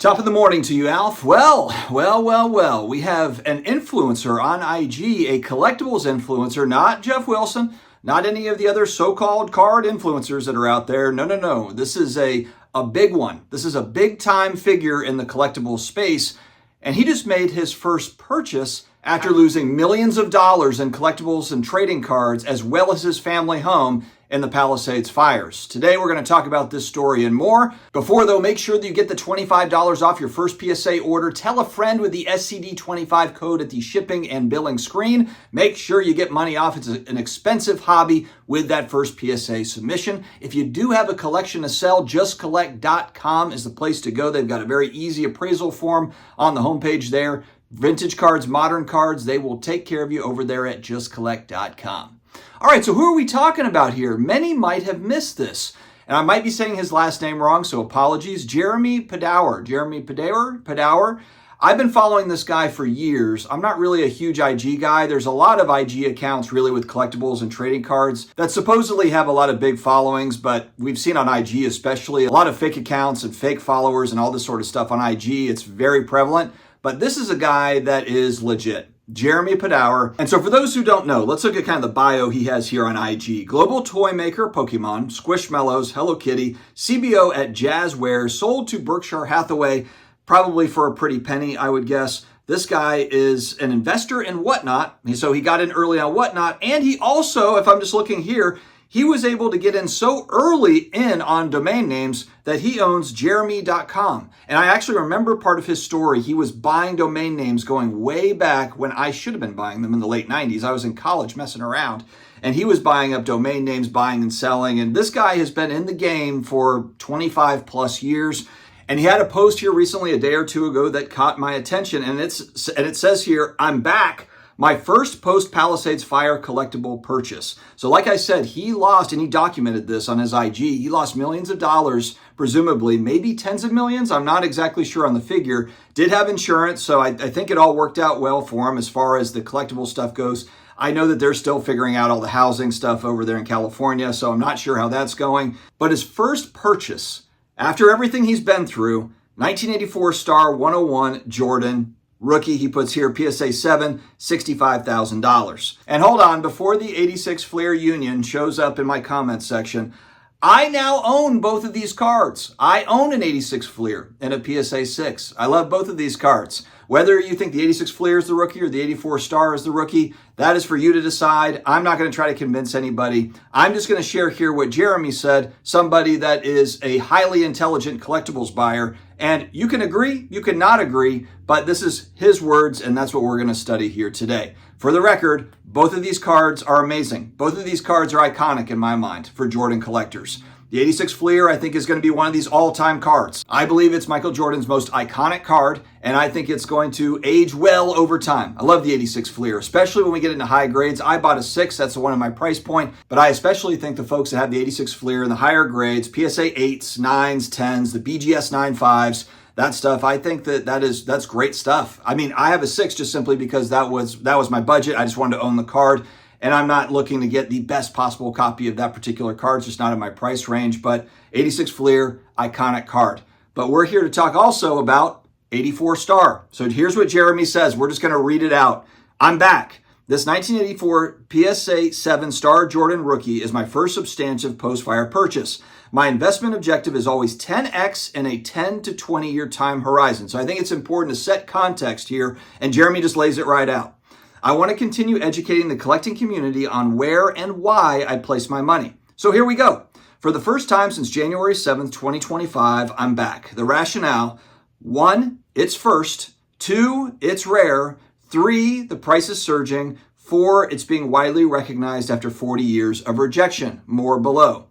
Top of the morning to you, Alf. Well. We have an influencer on IG, a collectibles influencer, not Jeff Wilson, not any of the other so-called card influencers that are out there. No. This is a big one. This is a big-time figure in the collectibles space, and he just made his first purchase after losing millions of dollars in collectibles and trading cards, as well as his family home in the Palisades fires. Today, we're going to talk about this story and more. Before, though, make sure that you get the $25 off your first PSA order. Tell a friend with the SCD25 code at the shipping and billing screen. Make sure you get money off. It's an expensive hobby with that first PSA submission. If you do have a collection to sell, justcollect.com is the place to go. They've got a very easy appraisal form on the homepage there. Vintage cards, modern cards, they will take care of you over there at justcollect.com. All right, so who are we talking about here? Many might have missed this, and I might be saying his last name wrong, so apologies. Jeremy Padawer. Padawer. I've been following this guy for years. I'm not really a huge IG guy. There's a lot of IG accounts really with collectibles and trading cards that supposedly have a lot of big followings, but we've seen on IG especially a lot of fake accounts and fake followers and all this sort of stuff on IG. It's very prevalent, but this is a guy that is legit. Jeremy Padawer. And so for those who don't know, let's look at kind of the bio he has here on IG. Global toy maker, Pokemon, Squishmallows, Hello Kitty, CBO at Jazzware, sold to Berkshire Hathaway, probably for a pretty penny, I would guess. This guy is an investor in Whatnot. So he got in early on Whatnot. And he also, if I'm just looking here, he was able to get in so early in on domain names that he owns jeremy.com. And I actually remember part of his story. He was buying domain names going way back when I should have been buying them in the late 90s. I was in college messing around, and he was buying up domain names, buying and selling. And this guy has been in the game for 25 plus years. And he had a post here recently, a day or two ago, that caught my attention. And it says here, "I'm back. My first post-Palisades Fire collectible purchase." So like I said, he lost, and he documented this on his IG, he lost millions of dollars, presumably, maybe tens of millions. I'm not exactly sure on the figure. Did have insurance, so I think it all worked out well for him as far as the collectible stuff goes. I know that they're still figuring out all the housing stuff over there in California, so I'm not sure how that's going. But his first purchase, after everything he's been through, 1984 Star 101 Jordan rookie, he puts here, PSA 7, $65,000. And hold on, before the 86 Fleer Union shows up in my comments section, I now own both of these cards. I own an 86 Fleer and a PSA 6. I love both of these cards. Whether you think the 86 Fleer is the rookie or the 84 Star is the rookie, that is for you to decide. I'm not going to try to convince anybody. I'm just going to share here what Jeremy said, somebody that is a highly intelligent collectibles buyer. And you can agree, you can not agree, but this is his words, and that's what we're going to study here today. For the record, both of these cards are amazing. Both of these cards are iconic in my mind for Jordan collectors. The 86 Fleer, I think, is going to be one of these all-time cards. I believe it's Michael Jordan's most iconic card, and I think it's going to age well over time. I love the 86 Fleer, especially when we get into high grades. I bought a 6, that's the one in my price point, but I especially think the folks that have the 86 Fleer in the higher grades, PSA 8s, 9s, 10s, the BGS 95s, that stuff, I think that's great stuff. I mean, I have a 6 just simply because that was my budget. I just wanted to own the card. And I'm not looking to get the best possible copy of that particular card. It's just not in my price range. But 86 Fleer, iconic card. But we're here to talk also about 84 Star. So here's what Jeremy says. We're just going to read it out. "I'm back. This 1984 PSA 7 Star Jordan rookie is my first substantive post-fire purchase. My investment objective is always 10x in a 10 to 20 year time horizon." So I think it's important to set context here. And Jeremy just lays it right out. "I want to continue educating the collecting community on where and why I place my money." So here we go. "For the first time since January 7th, 2025, I'm back. The rationale: 1, it's first. 2, it's rare. 3, the price is surging. 4, it's being widely recognized after 40 years of rejection." More below.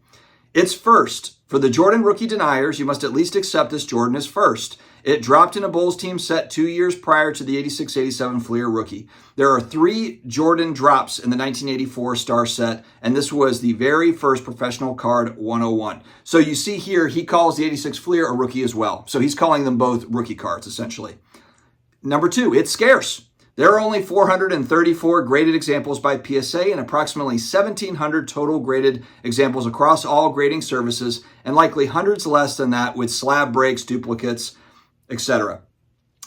"It's first. For the Jordan rookie deniers, you must at least accept this Jordan is first. It dropped in a Bulls team set 2 years prior to the 86-87 Fleer rookie. There are 3 Jordan drops in the 1984 Star set, and this was the very first professional card 101. So you see here, he calls the 86 Fleer a rookie as well. So he's calling them both rookie cards, essentially. Number 2, it's scarce. There are only 434 graded examples by PSA and approximately 1,700 total graded examples across all grading services, and likely hundreds less than that with slab breaks, duplicates, etc.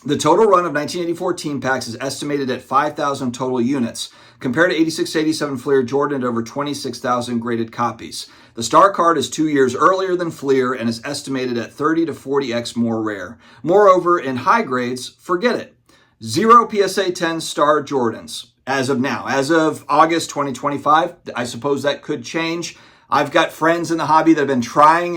The total run of 1984 team packs is estimated at 5,000 total units, compared to 86-87 Fleer Jordan at over 26,000 graded copies. The star card is 2 years earlier than Fleer and is estimated at 30 to 40x more rare. Moreover, in high grades, forget it. 0 PSA 10 star Jordans as of now. As of August 2025, I suppose that could change. I've got friends in the hobby that have been trying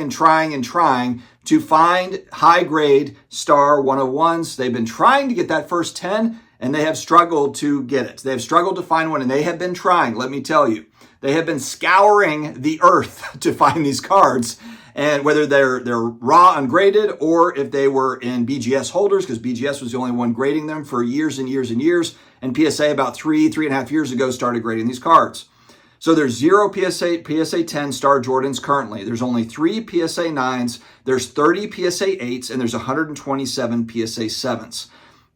to find high-grade star 101s. They've been trying to get that first 10, and they have struggled to get it. They have struggled to find one, and they have been trying, let me tell you. They have been scouring the earth to find these cards, and whether they're raw ungraded or if they were in BGS holders, because BGS was the only one grading them for years and years and years, and PSA about 3.5 years ago started grading these cards. So there's 0 PSA 10 star Jordans currently. There's only 3 PSA 9s, there's 30 PSA 8s, and there's 127 PSA 7s.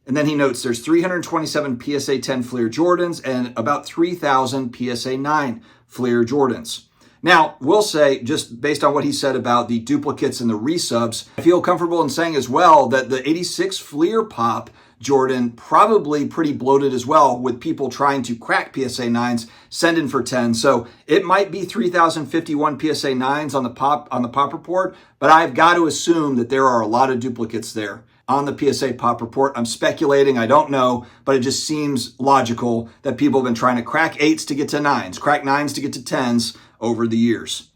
And then he notes there's 327 PSA 10 Fleer Jordans and about 3,000 PSA 9 Fleer Jordans. Now, we'll say, just based on what he said about the duplicates and the resubs, I feel comfortable in saying as well that the 86 Fleer Pop Jordan probably pretty bloated as well, with people trying to crack PSA 9s, send in for 10. So it might be 3,051 PSA 9s on the pop report, but I've got to assume that there are a lot of duplicates there on the PSA pop report. I'm speculating, I don't know, but it just seems logical that people have been trying to crack 8s to get to 9s, crack 9s to get to 10s over the years.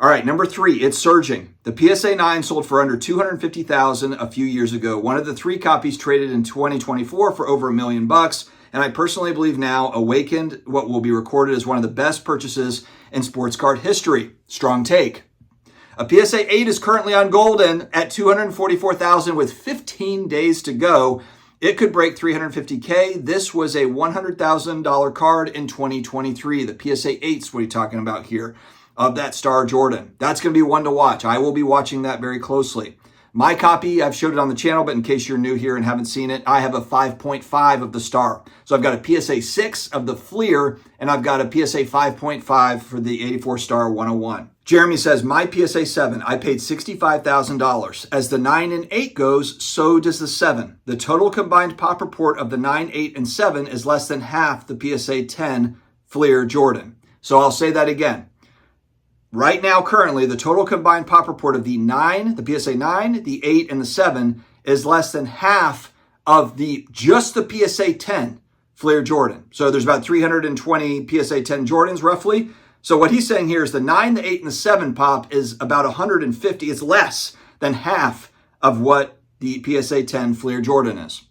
All right, number 3, it's surging. The PSA 9 sold for under $250,000 a few years ago. One of the 3 copies traded in 2024 for over $1 million, and I personally believe now awakened what will be recorded as one of the best purchases in sports card history. Strong take. A PSA 8 is currently on Golden at $244,000 with 15 days to go. It could break $350K. This was a $100,000 card in 2023. The PSA 8's what are you talking about here, of that star Jordan. That's going to be one to watch. I will be watching that very closely. My copy, I've showed it on the channel, but in case you're new here and haven't seen it, I have a 5.5 of the star. So I've got a PSA 6 of the Fleer, and I've got a PSA 5.5 for the 84 star 101. Jeremy says, my PSA 7, I paid $65,000. As the 9 and 8 goes, so does the 7. The total combined pop report of the 9, 8, and 7 is less than half the PSA 10 Fleer Jordan. So I'll say that again. Right now, currently, the total combined pop report of the 9, the PSA 9, the 8, and the 7 is less than half of just the PSA 10 Fleer Jordan. So there's about 320 PSA 10 Jordans roughly. So what he's saying here is the 9, the 8, and the 7 pop is about 150. It's less than half of what the PSA 10 Fleer Jordan is.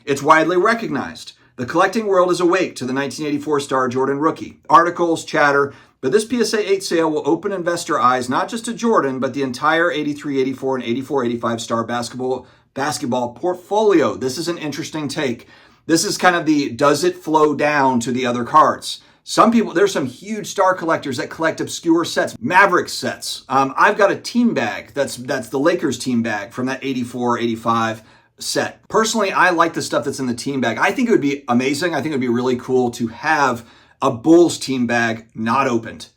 It's widely recognized. The collecting world is awake to the 1984 star Jordan rookie. Articles, chatter, but this PSA 8 sale will open investor eyes not just to Jordan, but the entire 83, 84, and 84, 85 star basketball portfolio. This is an interesting take. This is kind of the, does it flow down to the other cards? Some people, there's some huge star collectors that collect obscure sets, Maverick sets. I've got a team bag, that's the Lakers team bag from that 84, 85 set. Personally, I like the stuff that's in the team bag. I think it would be amazing. I think it would be really cool to have a Bulls team bag not opened.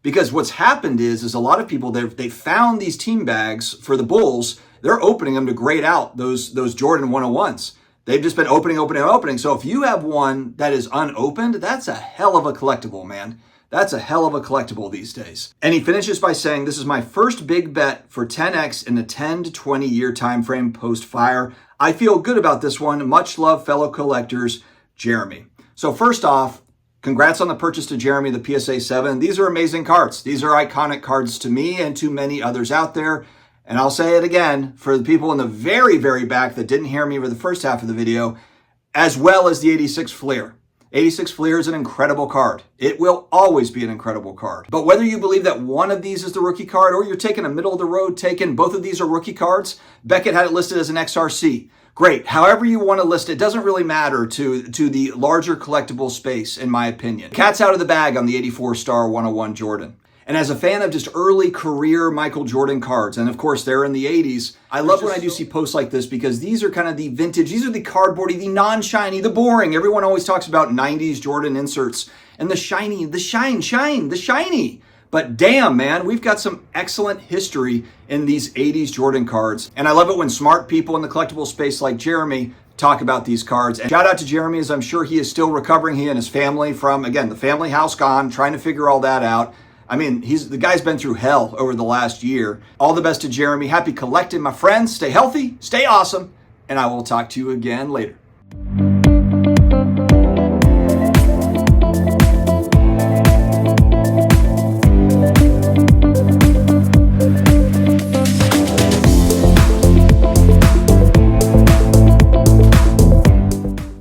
Because what's happened is a lot of people, they found these team bags for the Bulls. They're opening them to grade out those Jordan 101s. They've just been opening. So if you have one that is unopened, that's a hell of a collectible, man. That's a hell of a collectible these days. And he finishes by saying, this is my first big bet for 10x in the 10 to 20 year time frame post-fire. I feel good about this one. Much love, fellow collectors, Jeremy. So first off, congrats on the purchase to Jeremy, the PSA 7. These are amazing cards. These are iconic cards to me and to many others out there. And I'll say it again for the people in the very, very back that didn't hear me for the first half of the video, as well as the 86 Fleer. 86 Fleer is an incredible card. It will always be an incredible card. But whether you believe that one of these is the rookie card or you're taking a middle of the road taken, both of these are rookie cards. Beckett had it listed as an XRC. Great. However you want to list it, doesn't really matter to the larger collectible space, in my opinion. Cat's out of the bag on the 84 star 101 Jordan. And as a fan of just early career Michael Jordan cards, and of course they're in the 80s, I love when I do see posts like this because these are kind of the vintage, these are the cardboardy, the non-shiny, the boring. Everyone always talks about 90s Jordan inserts and the shiny, the shiny. But damn, man, we've got some excellent history in these 80s Jordan cards. And I love it when smart people in the collectible space like Jeremy talk about these cards. And shout out to Jeremy, as I'm sure he is still recovering, he and his family, from, again, the family house gone, trying to figure all that out. I mean, the guy's been through hell over the last year. All the best to Jeremy. Happy collecting, my friends. Stay healthy, stay awesome, and I will talk to you again later.